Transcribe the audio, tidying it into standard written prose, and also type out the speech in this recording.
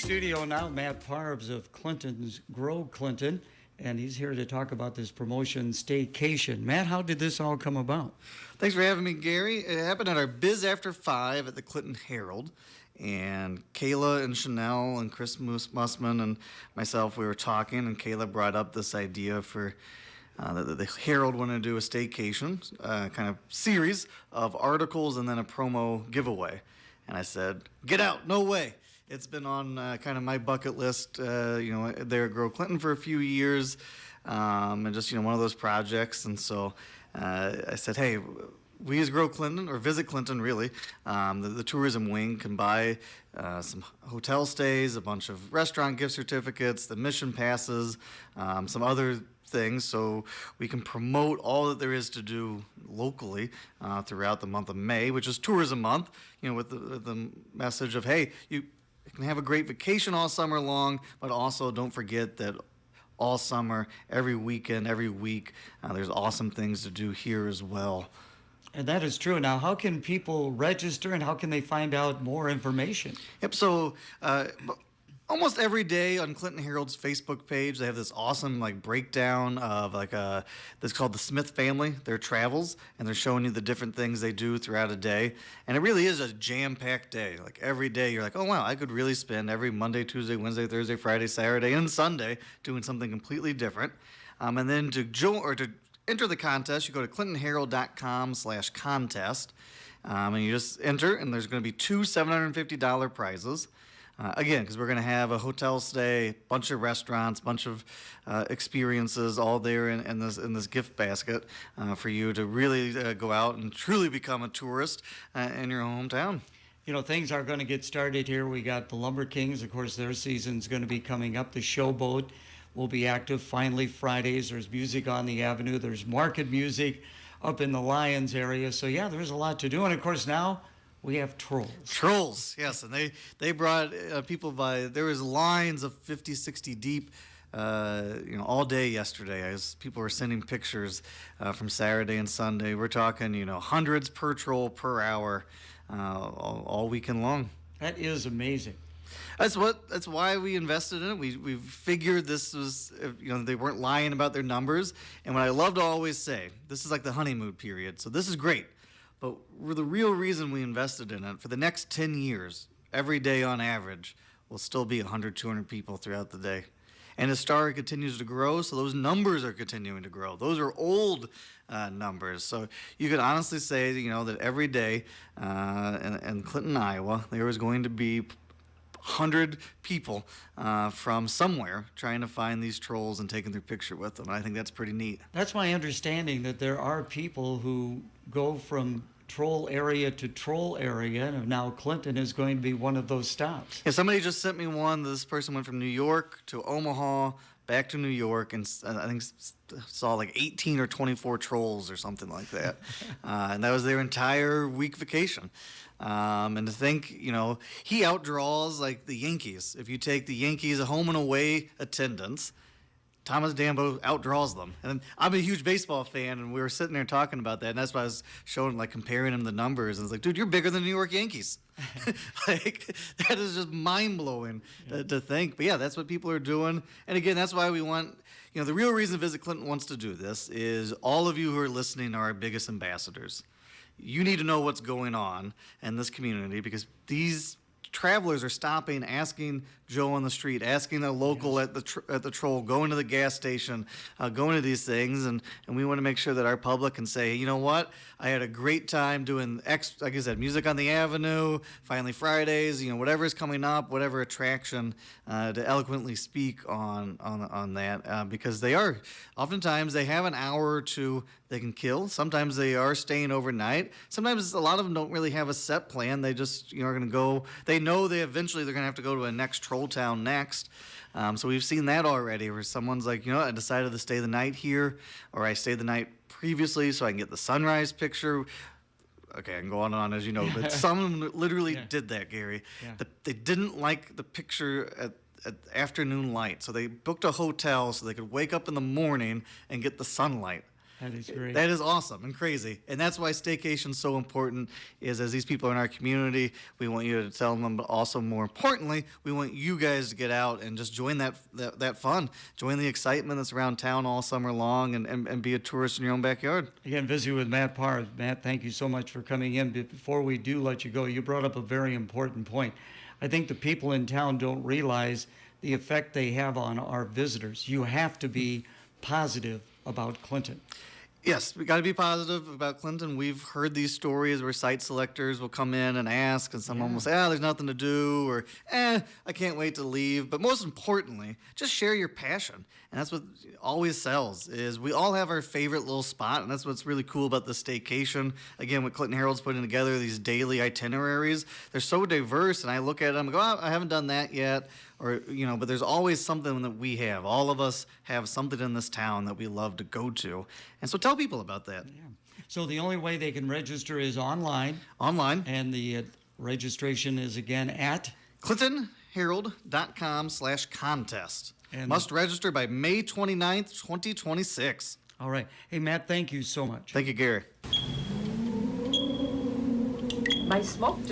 studio now, Matt Parbs of Clinton's Grow Clinton, and he's here to talk about this promotion, Staycation. Matt, how did this all come about? Thanks for having me, Gary. It happened at our Biz After 5 at the Clinton Herald. And Kayla and Chanel and Chris Mussman and myself, we were talking, and Kayla brought up this idea for the Herald wanted to do a staycation kind of series of articles and then a promo giveaway. And I said, get out, no way. It's been on kind of my bucket list, there at Grow Clinton for a few years, and just, one of those projects. And so I said, hey, we as Grow Clinton, or Visit Clinton really, the tourism wing can buy some hotel stays, a bunch of restaurant gift certificates, the mission passes, some other things, so we can promote all that there is to do locally throughout the month of May, which is Tourism Month, with the message of, hey, you can have a great vacation all summer long, but also don't forget that all summer, every weekend, every week, there's awesome things to do here as well. And that is true. Now, how can people register and how can they find out more information? Yep, so almost every day on Clinton Herald's Facebook page, they have this awesome breakdown of this called the Smith family, their travels, and they're showing you the different things they do throughout a day. And it really is a jam-packed day. Like every day you're like, oh wow, I could really spend every Monday, Tuesday, Wednesday, Thursday, Friday, Saturday, and Sunday doing something completely different. And then to enter the contest, you go to clintonherald.com/contest, and you just enter, and there's going to be two $750 prizes. Again, because we're going to have a hotel stay, bunch of restaurants, bunch of experiences all there in this gift basket for you to really go out and truly become a tourist in your hometown. Things are going to get started here. We got the Lumber Kings. Of course, their season's going to be coming up. The Showboat will be active finally Fridays. There's music on the avenue. There's market music up in the Lions area. So, yeah, there's a lot to do. And, of course, now we have trolls. Trolls, yes. And they brought people by. There was lines of 50, 60 deep, all day yesterday as people were sending pictures from Saturday and Sunday. We're talking, hundreds per troll per hour all weekend long. That is amazing. That's why we invested in it. We figured this was, they weren't lying about their numbers. And what I love to always say, this is like the honeymoon period. So this is great. But the real reason we invested in it, for the next 10 years, every day on average, will still be 100, 200 people throughout the day. And as Star continues to grow, so those numbers are continuing to grow. Those are old numbers. So you could honestly say, that every day in Clinton, Iowa, there is going to be 100 people from somewhere trying to find these trolls and taking their picture with them. And I think that's pretty neat. That's my understanding, that there are people who go from troll area to troll area, and now Clinton is going to be one of those stops. Yeah, somebody just sent me one. This person went from New York to Omaha, back to New York, and I think saw 18 or 24 trolls or something like that. And that was their entire week vacation. And to think, he outdraws the Yankees. If you take the Yankees home and away attendance, Thomas Dambo outdraws them. And I'm a huge baseball fan, and we were sitting there talking about that, and that's why I was showing, comparing him the numbers. And it's like, dude, you're bigger than the New York Yankees. That is just mind-blowing to think. But, yeah, that's what people are doing. And, again, that's why we want, the real reason Visit Clinton wants to do this is all of you who are listening are our biggest ambassadors. You need to know what's going on in this community because these travelers are stopping, asking Joe on the street, asking a local at the troll, going to the gas station, going to these things, and we want to make sure that our public can say, you know what, I had a great time doing like I said, music on the avenue, finally Fridays, whatever's coming up, whatever attraction, to eloquently speak on that, because they are oftentimes they have an hour or two they can kill. Sometimes they are staying overnight. Sometimes a lot of them don't really have a set plan. They just are going to go. They know eventually they're going to have to go to a next troll town next. So we've seen that already where someone's like, I decided to stay the night here, or I stayed the night previously so I can get the sunrise picture. Okay, I can go on and on, as you know, but some literally did that, Gary. Yeah. They didn't like the picture at afternoon light, so they booked a hotel so they could wake up in the morning and get the sunlight. That is great. That is awesome and crazy. And that's why staycation's so important, is as these people are in our community, we want you to tell them, but also more importantly, we want you guys to get out and just join that fun. Join the excitement that's around town all summer long and be a tourist in your own backyard. Again, visiting with Matt Parbs. Matt, thank you so much for coming in. But before we do let you go, you brought up a very important point. I think the people in town don't realize the effect they have on our visitors. You have to be positive about Clinton. Yes, we got to be positive about Clinton. We've heard these stories where site selectors will come in and ask, and someone will say, there's nothing to do, or, I can't wait to leave. But most importantly, just share your passion. And that's what always sells, is we all have our favorite little spot, and that's what's really cool about the staycation. Again, what Clinton Herald's putting together, these daily itineraries, they're so diverse, and I look at them and go, I haven't done that yet. Or, but there's always something that we have. All of us have something in this town that we love to go to. And so tell people about that. Yeah. So the only way they can register is online. Online. And the registration is again at ClintonHerald.com/contest. And must register by May 29th, 2026. All right. Hey, Matt, thank you so much. Thank you, Gary. My smoke